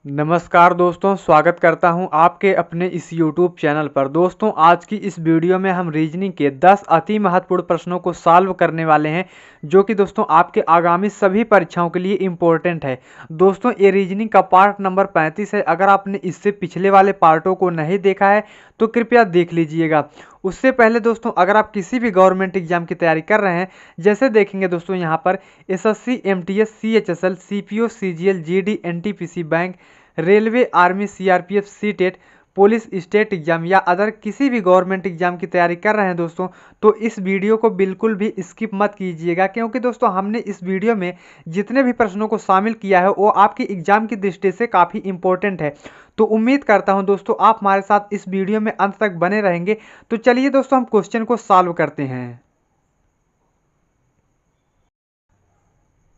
नमस्कार दोस्तों, स्वागत करता हूं आपके अपने इस YouTube चैनल पर। दोस्तों, आज की इस वीडियो में हम रीजनिंग के 10 अति महत्वपूर्ण प्रश्नों को सॉल्व करने वाले हैं, जो कि दोस्तों आपके आगामी सभी परीक्षाओं के लिए इम्पोर्टेंट है। दोस्तों, ये रीजनिंग का पार्ट नंबर 35 है। अगर आपने इससे पिछले वाले पार्टों को नहीं देखा है तो कृपया देख लीजिएगा। उससे पहले दोस्तों, अगर आप किसी भी गवर्नमेंट एग्जाम की तैयारी कर रहे हैं, जैसे देखेंगे दोस्तों यहाँ पर SSC, MTS, CHSL, CPO, CGL, GD, NTPC bank, railway, army, CRPF, CTET, police, state exam या अदर किसी भी गवर्नमेंट एग्जाम की तैयारी कर रहे हैं दोस्तों, तो इस वीडियो को बिल्कुल भी स्किप मत कीजिएगा, क्योंकि दोस्तों हमने इस वीडियो में जितने भी प्रश्नों को शामिल किया है वो आपकी एग्जाम की दृष्टि से काफ़ी इंपॉर्टेंट है। तो उम्मीद करता हूं दोस्तों आप हमारे साथ इस वीडियो में अंत तक बने रहेंगे। तो चलिए दोस्तों, हम क्वेश्चन को सॉल्व करते हैं।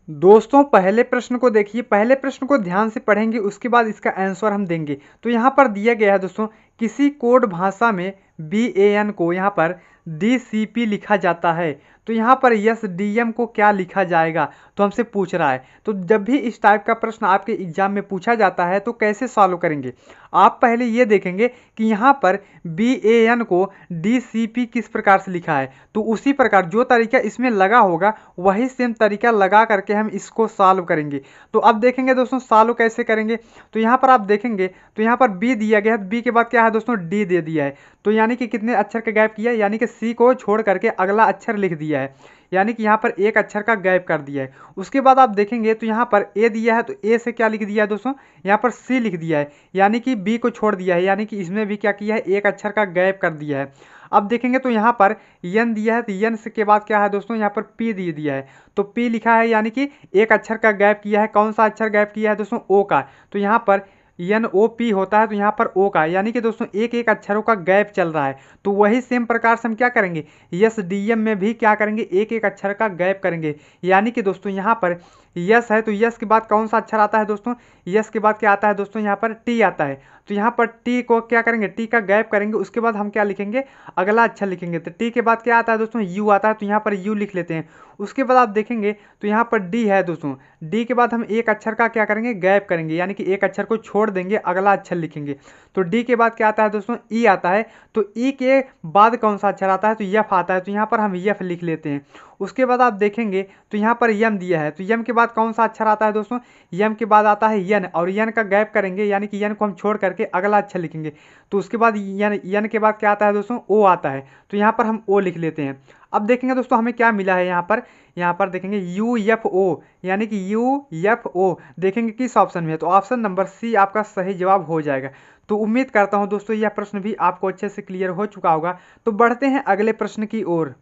दोस्तों, पहले प्रश्न को देखिए। पहले प्रश्न को ध्यान से पढ़ेंगे, उसके बाद इसका आंसर हम देंगे। तो यहाँ पर दिया गया है दोस्तों, किसी कोड भाषा में BAN को यहाँ पर DCP लिखा जाता है, तो यहाँ पर SDM को क्या लिखा जाएगा, तो हमसे पूछ रहा है। तो जब भी इस टाइप का प्रश्न आपके एग्जाम में पूछा जाता है तो कैसे सॉल्व करेंगे, आप पहले ये देखेंगे कि यहाँ पर BAN को DCP किस प्रकार से लिखा है। तो उसी प्रकार जो तरीका इसमें लगा होगा वही सेम तरीका लगा करके हम इसको सॉल्व करेंगे। तो अब देखेंगे दोस्तों सॉल्व कैसे करेंगे। तो यहाँ पर आप देखेंगे तो यहाँ पर B दिया गया है, B के बाद क्या है दोस्तों, D दे दिया है। तो यानी कि कितने अक्षर का गैप किया है, यानी कि C को छोड़ करके अगला अक्षर लिख दिया है, यानी कि यहाँ पर एक अक्षर का गैप कर दिया है। उसके बाद आप देखेंगे तो यहाँ पर A दिया है, तो A से क्या लिख दिया है दोस्तों, यहाँ पर C लिख दिया है, यानी कि B को छोड़ दिया है, यानी कि इसमें भी क्या किया है, एक अक्षर का गैप कर दिया है। अब देखेंगे तो यहाँ पर N दिया है, तो N से के बाद क्या है दोस्तों, यहाँ पर P दे दिया है, तो P लिखा है, यानी कि एक अक्षर का गैप किया है। कौन सा अक्षर गैप किया है दोस्तों, O का। तो यहाँ पर NOP होता है, तो यहाँ पर O का, यानी कि दोस्तों एक एक अक्षरों का गैप चल रहा है। तो वही सेम प्रकार से हम क्या करेंगे, SDM में भी क्या करेंगे, एक एक अक्षर का गैप करेंगे। यानी कि दोस्तों यहाँ पर यस है, तो यस के बाद कौन सा अक्षर आता है दोस्तों, यस के बाद क्या आता है दोस्तों, यहाँ पर टी आता है। तो यहाँ पर टी को क्या करेंगे, टी का गैप करेंगे, उसके बाद हम क्या लिखेंगे, अगला अक्षर लिखेंगे। तो टी के बाद क्या आता है दोस्तों, यू आता है, तो यहाँ पर यू लिख लेते हैं। उसके बाद आप देखेंगे तो यहाँ पर डी है दोस्तों, डी के बाद हम एक अक्षर का क्या करेंगे, गैप करेंगे, यानी कि एक अक्षर को छोड़ देंगे, अगला अक्षर लिखेंगे। तो डी के बाद क्या आता है दोस्तों, ई आता है। तो ई के बाद कौन सा अक्षर आता है, तो यफ आता है, तो यहाँ पर हम यफ लिख लेते हैं। उसके बाद आप देखेंगे तो यहाँ पर यम दिया है, तो यम के बाद कौन सा अक्षर आता है दोस्तों, यम के बाद आता है यन, और यन का गैप करेंगे, यानी कि यन को हम छोड़ करके अगला अक्षर लिखेंगे। तो उसके बाद यन, यन के बाद क्या आता है दोस्तों, ओ आता है, तो यहाँ पर हम ओ लिख लेते हैं। अब देखेंगे दोस्तों हमें क्या मिला है, यहाँ पर देखेंगे UFO, यानी कि UFO देखेंगे किस ऑप्शन में है, तो ऑप्शन नंबर सी आपका सही जवाब हो जाएगा। तो उम्मीद करता हूँ दोस्तों यह प्रश्न भी आपको अच्छे से क्लियर हो चुका होगा। तो बढ़ते हैं अगले प्रश्न की ओर।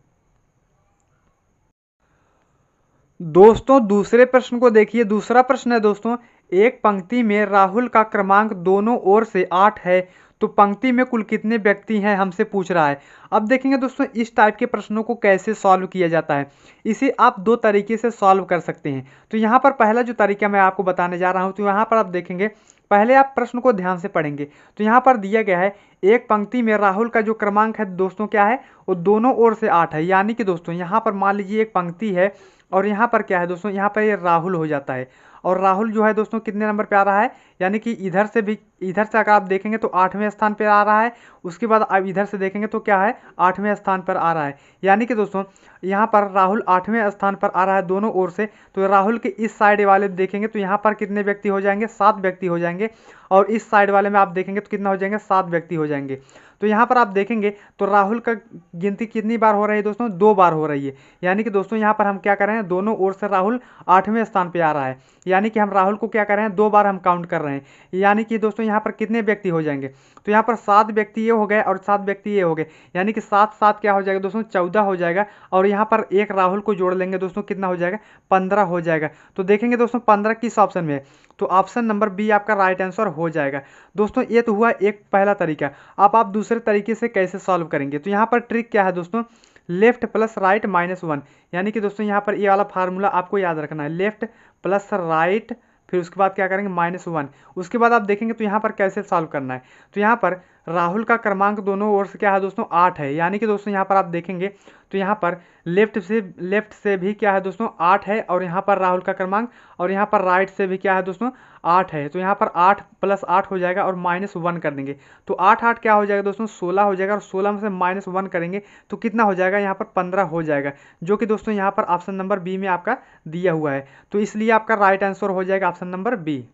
दोस्तों, दूसरे प्रश्न को देखिए। दूसरा प्रश्न है दोस्तों, एक पंक्ति में राहुल का क्रमांक दोनों ओर से 8 है, तो पंक्ति में कुल कितने व्यक्ति हैं, हमसे पूछ रहा है। अब देखेंगे दोस्तों इस टाइप के प्रश्नों को कैसे सॉल्व किया जाता है। इसे आप दो तरीके से सॉल्व कर सकते हैं। तो यहाँ पर पहला जो तरीका मैं आपको बताने जा रहा हूँ, तो यहाँ पर आप देखेंगे, पहले आप प्रश्न को ध्यान से पढ़ेंगे। तो यहाँ पर दिया गया है, एक पंक्ति में राहुल का जो क्रमांक है दोस्तों क्या है, वो दोनों ओर से 8 है। यानी कि दोस्तों यहाँ पर मान लीजिए एक पंक्ति है, और यहाँ पर क्या है दोस्तों, यहाँ पर ये राहुल हो जाता है। और राहुल जो है दोस्तों कितने नंबर पे आ रहा है, यानी कि इधर से भी, इधर से अगर आप देखेंगे तो 8वें स्थान पर आ रहा है। उसके बाद आप इधर से देखेंगे तो क्या है, 8वें स्थान पर आ रहा है। यानी कि दोस्तों यहाँ पर राहुल 8वें स्थान पर आ रहा है दोनों ओर से। तो राहुल के इस साइड वाले देखेंगे तो यहाँ पर कितने व्यक्ति हो जाएंगे, 7 व्यक्ति हो जाएंगे। और इस साइड वाले में आप देखेंगे तो कितना हो जाएंगे, 7 व्यक्ति हो जाएंगे। तो यहाँ पर आप देखेंगे तो राहुल का गिनती कितनी बार हो रही है दोस्तों, 2 बार हो रही है। यानी कि दोस्तों यहाँ पर हम क्या कर रहे हैं, दोनों ओर से राहुल 8वें स्थान पे आ रहा है, यानी कि हम राहुल को क्या कर रहे हैं, 2 बार हम काउंट कर रहे हैं। यानी कि दोस्तों यहाँ पर कितने व्यक्ति हो जाएंगे, तो यहाँ पर 7 व्यक्ति ये हो गए और 7 व्यक्ति ये हो गए, यानी कि 7 7 क्या हो जाएगा दोस्तों, 14 हो जाएगा। और यहाँ पर एक राहुल को जोड़ लेंगे दोस्तों, कितना हो जाएगा, 15 हो जाएगा। तो देखेंगे दोस्तों 15 किस ऑप्शन में है, तो ऑप्शन नंबर बी आपका राइट आंसर हो जाएगा। दोस्तों ये तो हुआ एक पहला तरीका। अब आप दूसरे तरीके से कैसे सॉल्व करेंगे, तो यहाँ पर ट्रिक क्या है दोस्तों, लेफ्ट प्लस राइट -1। यानी कि दोस्तों यहाँ पर ये वाला फार्मूला आपको याद रखना है, लेफ्ट प्लस राइट, फिर उसके बाद क्या करेंगे, -1। उसके बाद आप देखेंगे तो यहाँ पर कैसे सॉल्व करना है। तो यहाँ पर राहुल का क्रमांक दोनों ओर से क्या है दोस्तों 8 है, यानी कि दोस्तों यहाँ पर आप देखेंगे तो यहाँ पर लेफ्ट से भी क्या है दोस्तों 8 है, और यहाँ पर राहुल का क्रमांक, और यहाँ पर राइट से भी क्या है दोस्तों 8 है। तो यहाँ पर 8 + 8 हो जाएगा और -1 कर देंगे, तो 8 8 क्या हो जाएगा दोस्तों 16 हो जाएगा, और 16 में से -1 करेंगे तो कितना हो जाएगा यहाँ पर 15 हो जाएगा, जो कि दोस्तों यहाँ पर ऑप्शन नंबर बी में आपका दिया हुआ है। तो इसलिए आपका राइट आंसर हो जाएगा ऑप्शन नंबर बी।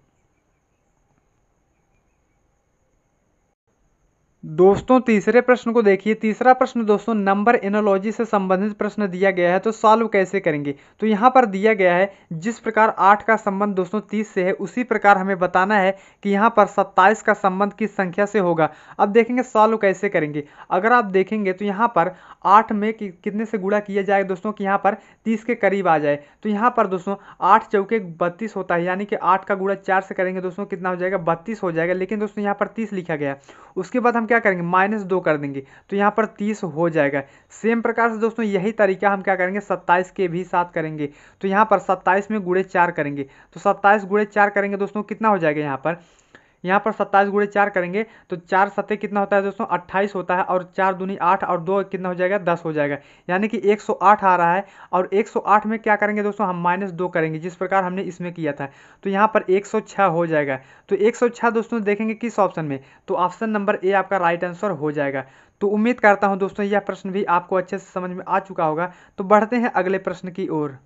दोस्तों तीसरे प्रश्न को देखिए। तीसरा प्रश्न दोस्तों नंबर एनोलॉजी से संबंधित प्रश्न दिया गया है, तो सॉल्व कैसे करेंगे। तो यहाँ पर दिया गया है जिस प्रकार 8 का संबंध दोस्तों 30 से है, उसी प्रकार हमें बताना है कि यहाँ पर 27 का संबंध किस संख्या से होगा। अब देखेंगे सॉल्व कैसे करेंगे। अगर आप देखेंगे तो यहाँ पर 8 में कितने से गुणा किया जाए दोस्तों कि यहाँ पर 30 के करीब आ जाए। तो यहाँ पर दोस्तों 8 चौके 32 होता है, यानी कि 8 का गुणा 4 से करेंगे दोस्तों कितना हो जाएगा 32 हो जाएगा, लेकिन दोस्तों यहाँ पर 30 लिखा गया है। उसके बाद हम क्या करेंगे -2 कर देंगे, तो यहाँ पर 30 हो जाएगा। सेम प्रकार से दोस्तों यही तरीका हम क्या करेंगे 27 के भी साथ करेंगे। तो यहाँ पर 27 में गुणे 4 करेंगे, तो 27 गुणे 4 करेंगे दोस्तों कितना हो जाएगा यहाँ पर 27 गुणे 4 करेंगे तो 4 सत्ते कितना होता है दोस्तों 28 होता है, और 4 दूनी 8 और 2 कितना हो जाएगा 10 हो जाएगा, यानी कि 108 आ रहा है। और 108 में क्या करेंगे दोस्तों हम -2 करेंगे, जिस प्रकार हमने इसमें किया था। तो यहाँ पर 106 हो जाएगा। तो 106 दोस्तों देखेंगे किस ऑप्शन में, तो ऑप्शन नंबर ए आपका राइट आंसर हो जाएगा। तो उम्मीद करता हूँ दोस्तों यह प्रश्न भी आपको अच्छे से समझ में आ चुका होगा। तो बढ़ते हैं अगले प्रश्न की ओर।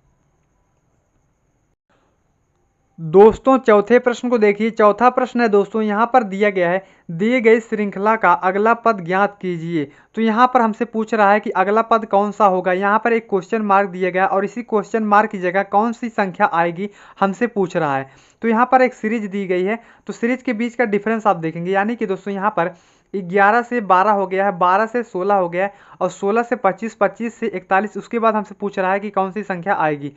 दोस्तों चौथे प्रश्न को देखिए। चौथा प्रश्न है दोस्तों यहाँ पर दिया गया है दिए गई श्रृंखला का अगला पद ज्ञात कीजिए। तो यहाँ पर हमसे पूछ रहा है कि अगला पद कौन सा होगा। यहाँ पर एक क्वेश्चन मार्क दिया गया और इसी क्वेश्चन मार्क की जगह कौन सी संख्या आएगी हमसे पूछ रहा है। तो यहाँ पर एक सीरीज दी गई है, तो सीरीज के बीच का डिफरेंस आप देखेंगे, यानी कि दोस्तों यहाँ पर 11 से 12 हो गया है, 12 से 16 हो गया है, और 16 से 25, 25 से 41। उसके बाद हमसे पूछ रहा है कि कौन सी संख्या आएगी।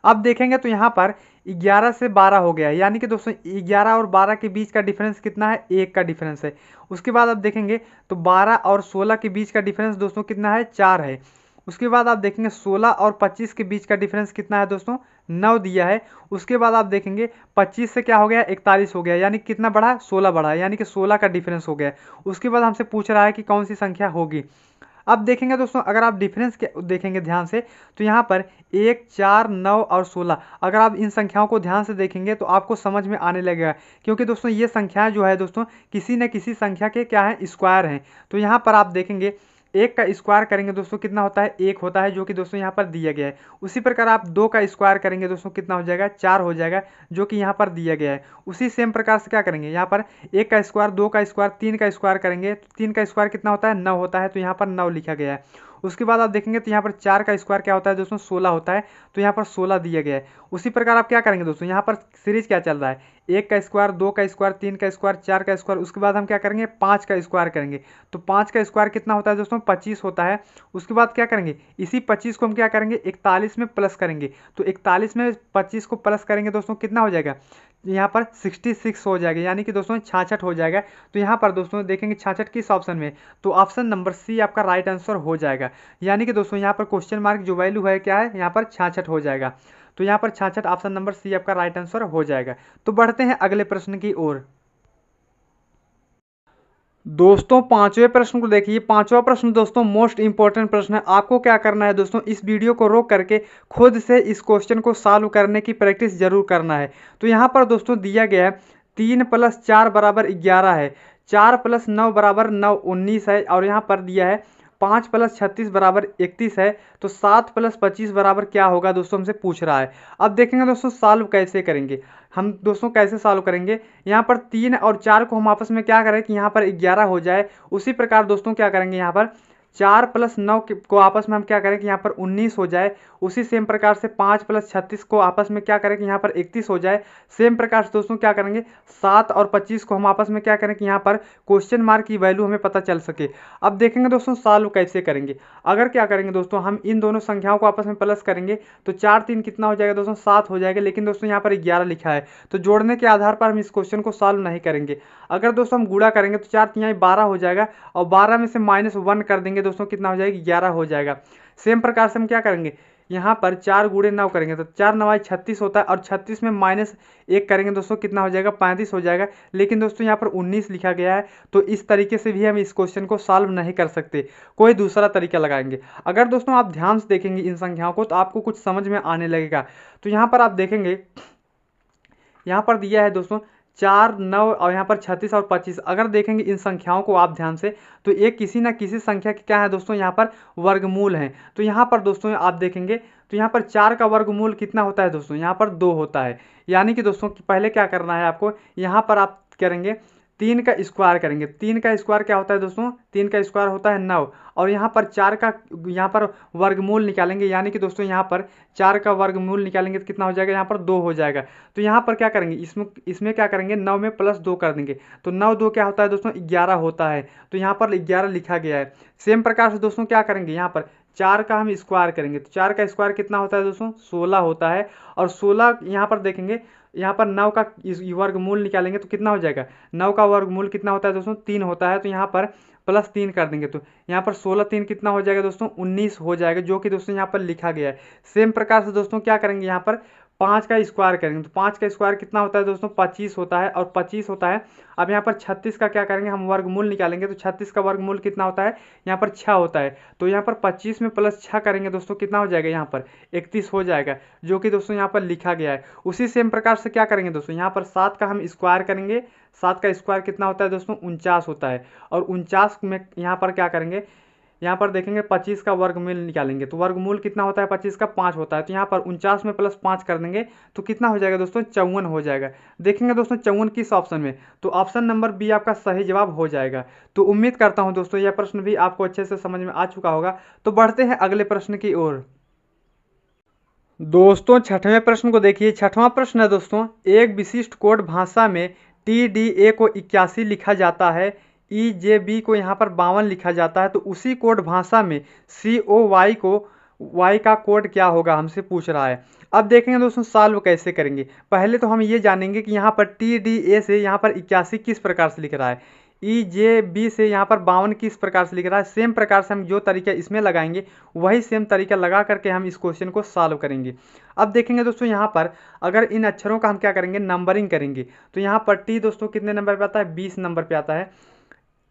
अब देखेंगे तो यहाँ पर 11 से 12 हो गया है, यानी कि दोस्तों 11 और 12 के बीच का डिफरेंस कितना है 1 का डिफरेंस है। उसके बाद आप देखेंगे तो 12 और 16 के बीच का डिफरेंस दोस्तों कितना है 4 है। उसके बाद आप देखेंगे 16 और 25 के बीच का डिफरेंस कितना है दोस्तों 9 दिया है। उसके बाद आप देखेंगे 25 से क्या हो गया 41 हो गया, यानी कितना बढ़ा 16 बढ़ा, यानी कि 16 का डिफरेंस हो गया। उसके बाद हमसे पूछ रहा है कि कौन सी संख्या होगी। अब देखेंगे दोस्तों अगर आप डिफरेंस के देखेंगे ध्यान से, तो यहाँ पर 1, 4, 9 और 16, अगर आप इन संख्याओं को ध्यान से देखेंगे तो आपको समझ में आने लगेगा, क्योंकि दोस्तों ये संख्याएं जो है दोस्तों किसी न किसी संख्या के क्या है स्क्वायर हैं। तो यहाँ पर आप देखेंगे 1 का स्क्वायर करेंगे दोस्तों कितना होता है 1 होता है, जो कि दोस्तों यहाँ पर दिया गया है। उसी प्रकार आप 2 का स्क्वायर करेंगे दोस्तों कितना हो जाएगा 4 हो जाएगा, जो कि यहाँ पर दिया गया है। उसी सेम प्रकार से क्या करेंगे यहाँ पर 1 का स्क्वायर, 2 का स्क्वायर, 3 का स्क्वायर करेंगे, तो 3 का स्क्वायर कितना होता है 9 होता है, तो यहाँ पर 9 लिखा गया है। उसके बाद आप देखेंगे तो यहाँ पर 4 का स्क्वायर क्या होता है दोस्तों 16 होता है, तो यहाँ पर 16 दिया गया है। उसी प्रकार आप क्या करेंगे दोस्तों यहाँ पर सीरीज क्या चल रहा है 1 का स्क्वायर, 2 का स्क्वायर, 3 का स्क्वायर, 4 का स्क्वायर। उसके बाद हम क्या करेंगे 5 का स्क्वायर करेंगे, तो 5 का स्क्वायर कितना होता है दोस्तों 25 होता है। उसके बाद क्या करेंगे इसी 25 को हम क्या करेंगे 41 में प्लस करेंगे, तो 41 में 25 को प्लस करेंगे दोस्तों कितना हो जाएगा यहाँ पर 66 हो जाएगा, यानी कि दोस्तों 66 हो जाएगा। तो यहाँ पर दोस्तों देखेंगे 66 किस ऑप्शन में, तो ऑप्शन नंबर सी आपका राइट आंसर हो जाएगा। यानी कि दोस्तों यहाँ पर क्वेश्चन मार्क जो वैल्यू है क्या है यहाँ पर 66 हो जाएगा। तो यहाँ पर 66 ऑप्शन नंबर सी आपका राइट आंसर हो जाएगा। तो बढ़ते हैं अगले प्रश्न की ओर। दोस्तों पांचवें प्रश्न को देखिए। पांचवा प्रश्न दोस्तों मोस्ट इंपॉर्टेंट प्रश्न है। आपको क्या करना है दोस्तों इस वीडियो को रोक करके खुद से इस क्वेश्चन को सॉल्व करने की प्रैक्टिस जरूर करना है। तो यहाँ पर दोस्तों दिया गया है 3 + 4 = 11 है, 4 + 9 = 9 19 है, और यहाँ पर दिया है 5 + 36 = 31 है। तो 7 + 25 बराबर क्या होगा दोस्तों हमसे पूछ रहा है। अब देखेंगे दोस्तों सॉल्व कैसे करेंगे हम। दोस्तों कैसे सॉल्व करेंगे यहाँ पर 3 और 4 को हम आपस में क्या करें कि यहाँ पर 11 हो जाए। उसी प्रकार दोस्तों क्या करेंगे यहाँ पर 4 + 9 को आपस में हम क्या करें कि यहाँ पर 19 हो जाए। उसी सेम प्रकार से 5 + 36 को आपस में क्या करें कि यहाँ पर 31 हो जाए। सेम प्रकार से दोस्तों क्या करेंगे 7 और 25 को हम आपस में क्या करें कि यहाँ पर क्वेश्चन मार्क की वैल्यू हमें पता चल सके। अब देखेंगे दोस्तों सॉल्व कैसे करेंगे। अगर क्या करेंगे दोस्तों हम इन दोनों संख्याओं को आपस में प्लस करेंगे तो 4 3 कितना हो जाएगा दोस्तों 7 हो जाएगा, लेकिन दोस्तों यहाँ पर 11 लिखा है, तो जोड़ने के आधार पर हम इस क्वेश्चन को सॉल्व नहीं करेंगे। अगर दोस्तों हम गुणा करेंगे तो 4 3 12 हो जाएगा, और 12 में से -1 कर देंगे दोस्तों कितना हो जाएगा 11 हो जाएगा। सेम प्रकार से हम क्या करेंगे यहाँ पर 4 गुणे 9 करेंगे तो 4 9 36 होता है, और 36 में -1 करेंगे दोस्तों कितना हो जाएगा, 35 हो जाएगा। लेकिन दोस्तों यहाँ पर 19 लिखा गया है, तो इस तरीके से भी हम इस क्वेश्चन को सॉल्व नहीं कर सकते, कोई दूसरा तरीका लगाएंगे। अगर दोस्तों आप ध्यान से देखेंगे इन संख्याओं को तो आपको कुछ समझ में आने लगेगा। तो यहाँ पर आप देखेंगे, यहाँ पर दिया है दोस्तों 4 9 और यहाँ पर 36 और 25। अगर देखेंगे इन संख्याओं को आप ध्यान से तो ये किसी ना किसी संख्या की क्या है दोस्तों, यहाँ पर वर्गमूल है। तो यहाँ पर दोस्तों आप देखेंगे तो यहाँ पर 4 का वर्गमूल कितना होता है दोस्तों, यहाँ पर 2 होता है। यानी कि दोस्तों पहले क्या करना है आपको, यहाँ पर आप करेंगे 3 का स्क्वायर करेंगे। 3 का स्क्वायर क्या होता है दोस्तों, 3 का स्क्वायर होता है 9, और यहाँ पर 4 का यहाँ पर वर्गमूल निकालेंगे। यानी कि दोस्तों यहाँ पर 4 का वर्गमूल निकालेंगे तो कितना हो जाएगा, यहाँ पर 2 हो जाएगा। तो यहाँ पर क्या करेंगे, इसमें क्या करेंगे, 9 में +2 कर देंगे। तो 9 2 क्या होता है दोस्तों, 11 होता है। तो यहाँ पर 11 लिखा गया है। सेम प्रकार से दोस्तों क्या करेंगे, यहाँ पर 4 का हम स्क्वायर करेंगे तो 4 का स्क्वायर कितना होता है दोस्तों, 16 होता है। और 16 यहाँ पर देखेंगे, यहाँ पर 9 का वर्गमूल निकालेंगे तो कितना हो जाएगा, 9 का वर्गमूल कितना होता है दोस्तों, 3 होता है। तो यहाँ पर +3 कर देंगे तो यहाँ पर 16 3 कितना हो जाएगा दोस्तों, 19 हो जाएगा, जो कि दोस्तों यहाँ पर लिखा गया है। सेम प्रकार से दोस्तों क्या करेंगे, यहाँ पर 5 का स्क्वायर करेंगे तो 5 का स्क्वायर कितना होता है दोस्तों, 25 होता है, और 25 होता है। अब यहाँ पर 36 का क्या करेंगे, हम वर्गमूल निकालेंगे तो 36 का वर्गमूल कितना होता है, यहाँ पर 6 होता है। तो यहाँ पर 25 में +6 करेंगे दोस्तों कितना हो जाएगा, यहाँ पर 31 हो जाएगा, जो कि दोस्तों यहाँ पर लिखा गया है। उसी सेम प्रकार से क्या करेंगे दोस्तों, यहाँ पर 7 का हम स्क्वायर करेंगे। 7 का स्क्वायर कितना होता है दोस्तों, 49 होता है। और 49 में यहाँ पर क्या करेंगे, यहाँ पर देखेंगे 25 का वर्गमूल निकालेंगे तो वर्गमूल कितना होता है 25 का, 5 होता है। तो यहाँ पर 49 में +5 कर देंगे तो कितना हो जाएगा दोस्तों, 54 हो जाएगा। देखेंगे दोस्तों 54 किस ऑप्शन में, तो ऑप्शन नंबर बी आपका सही जवाब हो जाएगा। तो उम्मीद करता हूँ दोस्तों यह प्रश्न भी आपको अच्छे से समझ में आ चुका होगा। तो बढ़ते हैं अगले प्रश्न की ओर। दोस्तों छठवें प्रश्न को देखिए। छठवां प्रश्न है दोस्तों, एक विशिष्ट कोड भाषा में TDA को 81 लिखा जाता है, EJB को यहाँ पर 52 लिखा जाता है, तो उसी कोड भाषा में COY को Y का कोड क्या होगा, हमसे पूछ रहा है। अब देखेंगे दोस्तों सॉल्व कैसे करेंगे। पहले तो हम ये जानेंगे कि यहाँ पर TDA से यहाँ पर 81 किस प्रकार से लिख रहा है, EJB से यहाँ पर 52 किस प्रकार से लिख रहा है। सेम प्रकार से हम जो तरीका इसमें लगाएंगे वही सेम तरीका लगा करके हम इस क्वेश्चन को सॉल्व करेंगे। अब देखेंगे दोस्तों यहाँ पर अगर इन अक्षरों का हम क्या करेंगे, नंबरिंग करेंगे। तो यहाँ पर T दोस्तों कितने नंबर पे आता है, 20 नंबर पे आता है।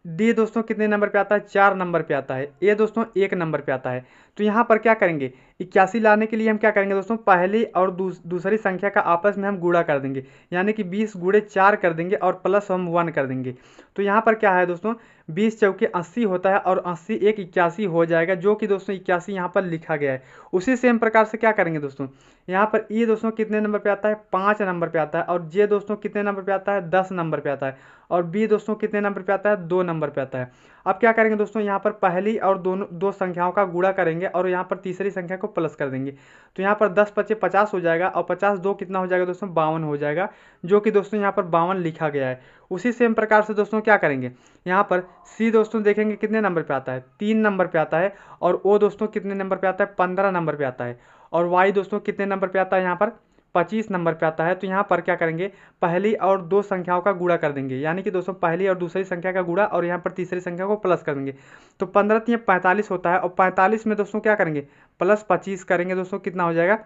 D दोस्तों कितने नंबर पे आता है, 4 नंबर पे आता है। A दोस्तों 1 नंबर पे आता है। तो यहाँ पर क्या करेंगे, 81 लाने के लिए हम क्या करेंगे दोस्तों, पहली और दूसरी संख्या का आपस में हम गुणा कर देंगे। यानी कि 20 गुणे 4 कर देंगे और प्लस हम 1 कर देंगे। तो यहाँ पर क्या है दोस्तों, 20 चौके 80 होता है, और 80 एक 81 हो जाएगा, जो कि दोस्तों 81 यहाँ पर लिखा गया है। उसी सेम प्रकार से क्या करेंगे दोस्तों, यहाँ पर E दोस्तों कितने नंबर पे आता है, 5 नंबर पे आता है। और J दोस्तों कितने नंबर पे आता है, 10 नंबर पे आता है। और B दोस्तों कितने नंबर पे आता है, 2 नंबर पे आता है। अब क्या करेंगे दोस्तों, यहाँ पर पहली और दो संख्याओं का गुणा करेंगे और यहाँ पर तीसरी संख्या को प्लस कर देंगे। तो यहाँ पर 10 पचे 50 हो जाएगा, और 50 2 कितना हो जाएगा दोस्तों, 52 हो जाएगा, जो कि दोस्तों यहाँ पर 52 लिखा गया है। उसी सेम प्रकार से दोस्तों क्या करेंगे, यहाँ पर C दोस्तों देखेंगे कितने नंबर पे आता है, 3 नंबर पे आता है। और O दोस्तों कितने नंबर पे आता है, 15 नंबर पे आता है। और Y दोस्तों कितने नंबर पे आता है, यहाँ पर 25 नंबर पे आता है। तो यहाँ पर क्या करेंगे, पहली और दो संख्याओं का गुणा कर देंगे। यानी कि दोस्तों पहली और दूसरी संख्या का गुणा और यहाँ पर तीसरी संख्या को प्लस कर देंगे। तो 15 3 45 होता है, और 45 में दोस्तों क्या करेंगे, प्लस 25 करेंगे दोस्तों, कितना हो जाएगा।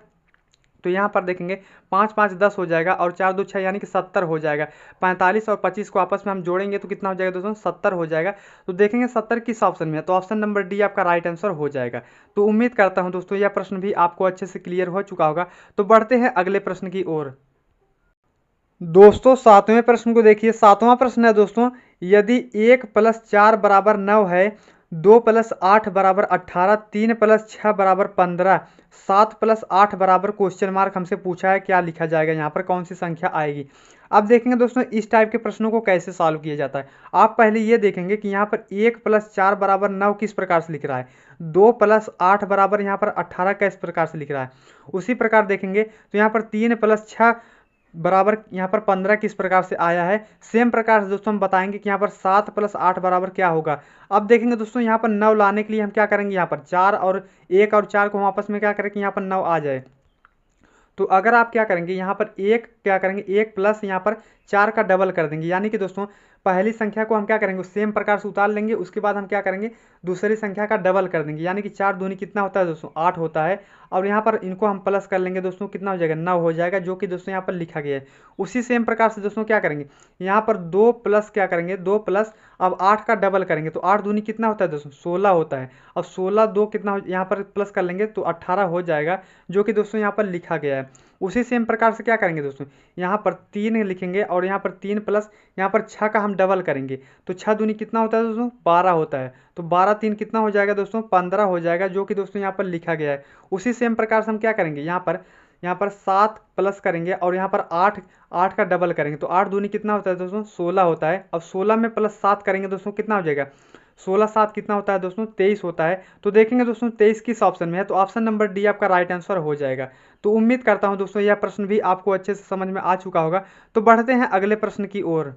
तो यहाँ पर देखेंगे 5 5 10 हो जाएगा, और 4 2 6 यानी कि 70 हो जाएगा। 45 और 25 को आपस में हम जोड़ेंगे तो कितना हो जाएगा दोस्तों, 70 हो जाएगा। तो देखेंगे 70 किस ऑप्शन में है, तो ऑप्शन नंबर डी आपका राइट आंसर हो जाएगा। तो उम्मीद करता हूँ दोस्तों यह प्रश्न भी आपको अच्छे से क्लियर हो चुका होगा। तो बढ़ते हैं अगले प्रश्न की ओर। दोस्तों 7वें प्रश्न को देखिए। 7वां प्रश्न है दोस्तों, यदि 1 + 4 = 9 है, 2 + 8 = 18, 3 + 6 = 15, 7 + 8 = क्वेश्चन मार्क हमसे पूछा है, क्या लिखा जाएगा, यहाँ पर कौन सी संख्या आएगी। अब देखेंगे दोस्तों इस टाइप के प्रश्नों को कैसे सॉल्व किया जाता है। आप पहले ये देखेंगे कि यहाँ पर 1 + 4 = 9 किस प्रकार से लिख रहा है, 2 + 8 = यहाँ पर 18 किस प्रकार से लिख रहा है। उसी प्रकार देखेंगे तो यहाँ पर 3 + 6 बराबर यहाँ पर 15 किस प्रकार से आया है। सेम प्रकार से दोस्तों हम बताएंगे कि यहाँ पर 7 + 8 बराबर क्या होगा। अब देखेंगे दोस्तों यहाँ पर 9 लाने के लिए हम क्या करेंगे, यहाँ पर 4 और 1 और 4 को हम आपस में क्या करें कि यहाँ पर 9 आ जाए। तो अगर आप क्या करेंगे, यहाँ पर 1 क्या करेंगे, 1 + यहाँ पर 4 का डबल कर देंगे। यानी कि दोस्तों पहली संख्या को हम क्या करेंगे सेम प्रकार से उतार लेंगे, उसके बाद हम क्या करेंगे दूसरी संख्या का डबल कर देंगे, यानी कि 4 दूनी कितना होता है दोस्तों 8 होता है। और यहाँ पर इनको हम प्लस कर लेंगे दोस्तों, कितना हो जाएगा 9 हो जाएगा, जो कि दोस्तों यहाँ पर लिखा गया है। उसी सेम प्रकार से दोस्तों क्या करेंगे यहाँ पर 2 प्लस क्या करेंगे 2 प्लस अब 8 का डबल करेंगे, तो 8 दूनी कितना होता है दोस्तों 16 होता है। अब 16 2 कितना यहाँ पर प्लस कर लेंगे तो 18 हो जाएगा, जो कि दोस्तों यहाँ पर लिखा गया है। उसी सेम प्रकार से क्या करेंगे दोस्तों यहाँ पर 3 लिखेंगे और यहाँ पर 3 प्लस यहाँ पर 6 का हम डबल करेंगे, तो 6 दूनी कितना होता है दोस्तों 12 होता है। तो 12 3 कितना हो जाएगा दोस्तों 15 हो जाएगा, जो कि दोस्तों यहाँ पर लिखा गया है। उसी सेम प्रकार से हम क्या करेंगे यहाँ पर 7 प्लस करेंगे और यहाँ पर 8 का डबल करेंगे, तो 8 दूनी कितना होता है दोस्तों 16 होता है। अब 16 में प्लस 7 करेंगे दोस्तों कितना हो जाएगा 16 7 कितना होता है दोस्तों 23 होता है। तो देखेंगे दोस्तों 23 किस ऑप्शन में है, तो ऑप्शन नंबर डी आपका राइट आंसर हो जाएगा। तो उम्मीद करता हूं दोस्तों यह प्रश्न भी आपको अच्छे से समझ में आ चुका होगा। तो बढ़ते हैं अगले प्रश्न की ओर।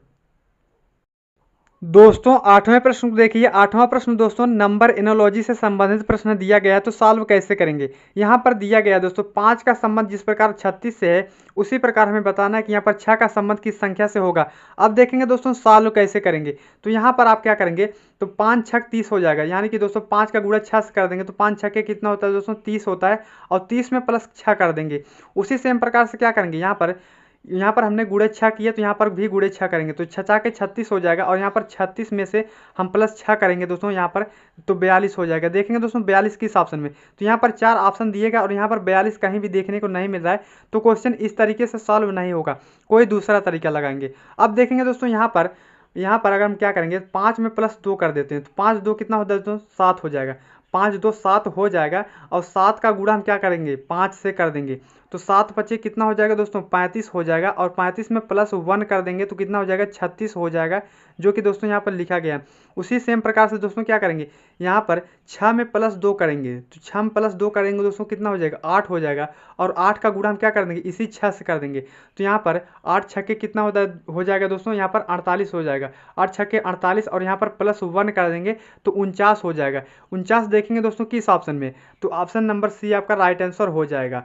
दोस्तों 8वें प्रश्न को देखिए। 8वां प्रश्न दोस्तों नंबर एनोलॉजी से संबंधित प्रश्न दिया गया है, तो सॉल्व कैसे करेंगे। यहाँ पर दिया गया है दोस्तों 5 का संबंध जिस प्रकार 36 से है, उसी प्रकार हमें बताना है कि यहाँ पर 6 का संबंध किस संख्या से होगा। अब देखेंगे दोस्तों सॉल्व कैसे करेंगे। तो यहाँ पर आप क्या करेंगे तो 5 6 30 हो जाएगा, यानी कि दोस्तों 5 का गुणा 6 से कर देंगे, तो 5 6 कितना होता है दोस्तों 30 होता है। और 30 में प्लस 6 कर देंगे। उसी सेम प्रकार से क्या करेंगे यहाँ पर हमने गुणे 6 किए, तो यहाँ पर भी गुणे 6 करेंगे, तो 6 के 36 हो जाएगा। और यहाँ पर 36 में से हम प्लस 6 करेंगे दोस्तों यहाँ पर, तो 42 हो जाएगा। देखेंगे दोस्तों 42 किस ऑप्शन में, तो यहाँ पर 4 ऑप्शन दिएगा और यहाँ पर 42 कहीं भी देखने को नहीं मिल रहा है। तो क्वेश्चन इस तरीके से सॉल्व नहीं होगा, कोई दूसरा तरीका लगाएंगे। अब देखेंगे दोस्तों यहाँ पर अगर हम क्या करेंगे 5 में प्लस 2 कर देते हैं, तो 5 2 कितना होता है दोस्तों 7 हो जाएगा। 5 2 7 हो जाएगा और 7 का गुणा हम क्या करेंगे 5 से कर देंगे, तो 7 5 कितना हो जाएगा दोस्तों 35 हो जाएगा। और 35 में प्लस 1 कर देंगे तो कितना हो जाएगा 36 हो जाएगा, जो कि दोस्तों यहाँ पर लिखा गया है। उसी सेम प्रकार से दोस्तों क्या करेंगे यहाँ पर 6 में प्लस 2 करेंगे, तो 6 में प्लस 2 करेंगे दोस्तों कितना हो जाएगा 8 हो जाएगा। और 8 का गुणा हम क्या कर देंगे इसी 6 से कर देंगे, तो यहाँ पर 8 6 कितना हो जाएगा दोस्तों यहाँ पर 48 हो जाएगा। 8 6 48 और यहाँ पर प्लस 1 कर देंगे तो 49 हो जाएगा। 49 देखेंगे दोस्तों किस ऑप्शन में, तो ऑप्शन नंबर सी आपका राइट आंसर हो जाएगा।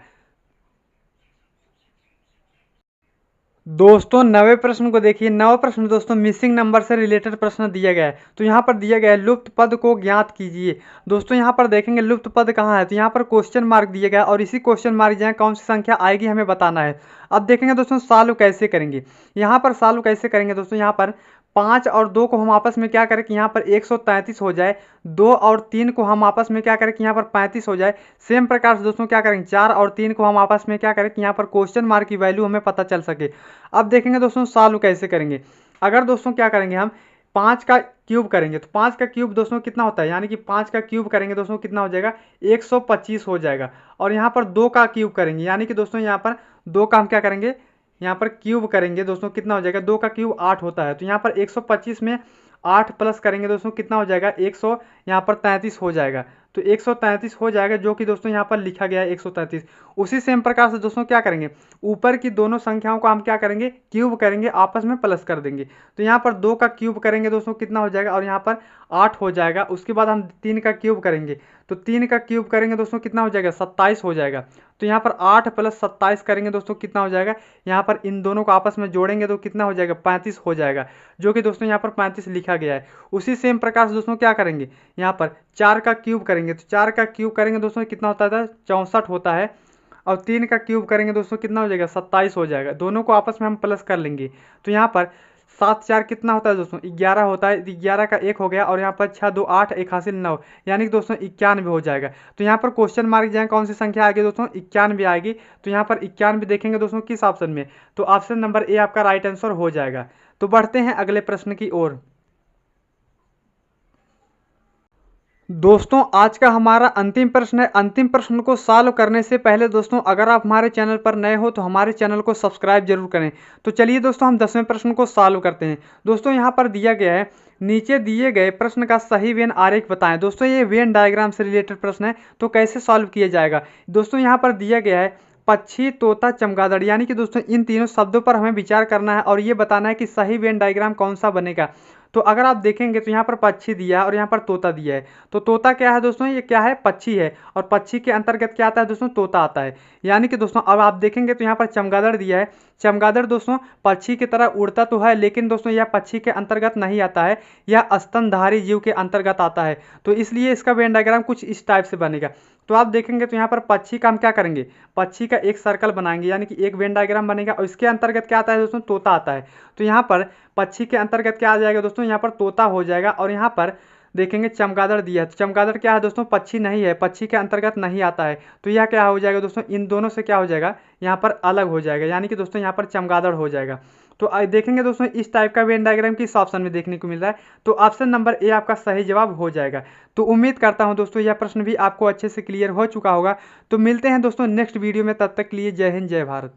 दोस्तों 9वें प्रश्न को देखिए। 9वां प्रश्न दोस्तों मिसिंग नंबर से रिलेटेड प्रश्न दिया गया है। तो यहाँ पर दिया गया है लुप्त पद को ज्ञात कीजिए। दोस्तों यहाँ पर देखेंगे लुप्त पद कहाँ है, तो यहाँ पर क्वेश्चन मार्क दिया गया है और इसी क्वेश्चन मार्क जहाँ कौन सी संख्या आएगी हमें बताना है। अब देखेंगे दोस्तों सॉल्व कैसे करेंगे। यहाँ पर सॉल्व कैसे करेंगे दोस्तों यहाँ पर 5 और 2 को हम आपस में क्या करें कि यहाँ पर 133 हो जाए। 2 और 3 को हम आपस में क्या करें कि यहाँ पर 35 हो जाए। सेम प्रकार से दोस्तों क्या करेंगे 4 और 3 को हम आपस में क्या करें कि यहाँ पर क्वेश्चन मार्क की वैल्यू हमें पता चल सके। अब देखेंगे दोस्तों सॉल्व कैसे करेंगे। अगर दोस्तों क्या करेंगे हम 5 का क्यूब करेंगे, तो 5 का क्यूब दोस्तों कितना होता है, यानी कि 5 का क्यूब करेंगे दोस्तों कितना हो जाएगा 125 हो जाएगा। और यहाँ पर 2 का क्यूब करेंगे, यानी कि दोस्तों यहाँ पर 2 का हम क्या करेंगे यहाँ पर क्यूब करेंगे दोस्तों कितना हो जाएगा 2 का क्यूब 8 होता है। तो यहाँ पर 125 में 8 प्लस करेंगे दोस्तों कितना हो जाएगा 100 यहाँ पर 33 हो जाएगा। तो 133 हो जाएगा, जो कि दोस्तों यहाँ पर लिखा गया है 133। उसी सेम प्रकार से दोस्तों क्या करेंगे ऊपर की दोनों संख्याओं को हम क्या करेंगे क्यूब करेंगे, आपस में प्लस कर देंगे। तो यहाँ पर 2 का क्यूब करेंगे दोस्तों कितना हो जाएगा और यहाँ पर 8 हो जाएगा। उसके बाद हम 3 का क्यूब करेंगे, तो 3 का क्यूब करेंगे दोस्तों कितना हो जाएगा 27 हो जाएगा। तो यहाँ पर 8 प्लस 27 करेंगे दोस्तों कितना हो जाएगा, यहाँ पर इन दोनों को आपस में जोड़ेंगे तो कितना हो जाएगा 35 हो जाएगा, जो कि दोस्तों यहाँ पर 35 लिखा गया है। उसी सेम प्रकार से दोस्तों क्या करेंगे यहाँ पर 4 का क्यूब करेंगे, तो 4 का क्यूब करेंगे दोस्तों कितना होता है 64 होता है। और 3 का क्यूब करेंगे दोस्तों कितना हो जाएगा 27 हो जाएगा। दोनों को आपस में हम प्लस कर लेंगे, तो यहाँ पर 7 4 कितना होता है दोस्तों 11 होता है। 11 का 1 हो गया और यहाँ पर 6 2 8 1 हासिल 9, यानी कि दोस्तों 91 हो जाएगा। तो यहाँ पर क्वेश्चन मार्क जाए कौन सी संख्या आएगी दोस्तों 91 आएगी। तो यहाँ पर 91 देखेंगे दोस्तों किस ऑप्शन में, तो ऑप्शन नंबर ए आपका राइट आंसर हो जाएगा। तो बढ़ते हैं अगले प्रश्न की ओर। दोस्तों आज का हमारा अंतिम प्रश्न है। अंतिम प्रश्न को सॉल्व करने से पहले दोस्तों अगर आप हमारे चैनल पर नए हो तो हमारे चैनल को सब्सक्राइब जरूर करें। तो चलिए दोस्तों हम 10वें प्रश्न को सॉल्व करते हैं। दोस्तों यहाँ पर दिया गया है नीचे दिए गए प्रश्न का सही वेन आरेख बताएं। दोस्तों ये वेन डायग्राम से रिलेटेड प्रश्न है, तो कैसे सॉल्व किया जाएगा। दोस्तों यहाँ पर दिया गया है पक्षी तोता चमगादड़, यानी कि दोस्तों इन तीनों शब्दों पर हमें विचार करना है और ये बताना है कि सही वेन डायग्राम कौन सा बनेगा। तो अगर आप देखेंगे तो यहाँ पर पक्षी दिया है और यहाँ पर तोता दिया है। तो तोता क्या है दोस्तों, ये क्या है, पक्षी है, और पक्षी के अंतर्गत क्या आता है दोस्तों, तोता आता है। यानी कि दोस्तों अब आप देखेंगे तो यहाँ पर चमगादड़ दिया है। चमगादड़ दोस्तों पक्षी की तरह उड़ता तो है, लेकिन दोस्तों यह पक्षी के अंतर्गत नहीं आता है, यह स्तनधारी जीव के अंतर्गत आता है। तो इसलिए इसका वेन डायग्राम कुछ इस टाइप से बनेगा। तो आप देखेंगे तो यहाँ पर पक्षी का हम क्या करेंगे, पक्षी का एक सर्कल बनाएंगे, यानी कि एक वेन डायग्राम बनेगा, और इसके अंतर्गत क्या आता है दोस्तों, तोता आता है। तो यहाँ पर पक्षी के अंतर्गत क्या आ जाएगा दोस्तों, यहाँ पर तोता हो जाएगा। और यहाँ पर देखेंगे चमगादड़ दिया है। तो चमगादड़ क्या है दोस्तों, पक्षी नहीं है, पक्षी के अंतर्गत नहीं आता है। तो यह क्या हो जाएगा दोस्तों, इन दोनों से क्या हो जाएगा, यहाँ पर अलग हो जाएगा, यानी कि दोस्तों यहाँ पर चमगादड़ हो जाएगा। तो देखेंगे दोस्तों इस टाइप का वेन डायग्राम किस ऑप्शन में देखने को मिल रहा है। तो ऑप्शन नंबर ए आपका सही जवाब हो जाएगा। तो उम्मीद करता हूं दोस्तों यह प्रश्न भी आपको अच्छे से क्लियर हो चुका होगा। तो मिलते हैं दोस्तों नेक्स्ट वीडियो में, तब तक के लिए जय हिंद जय भारत।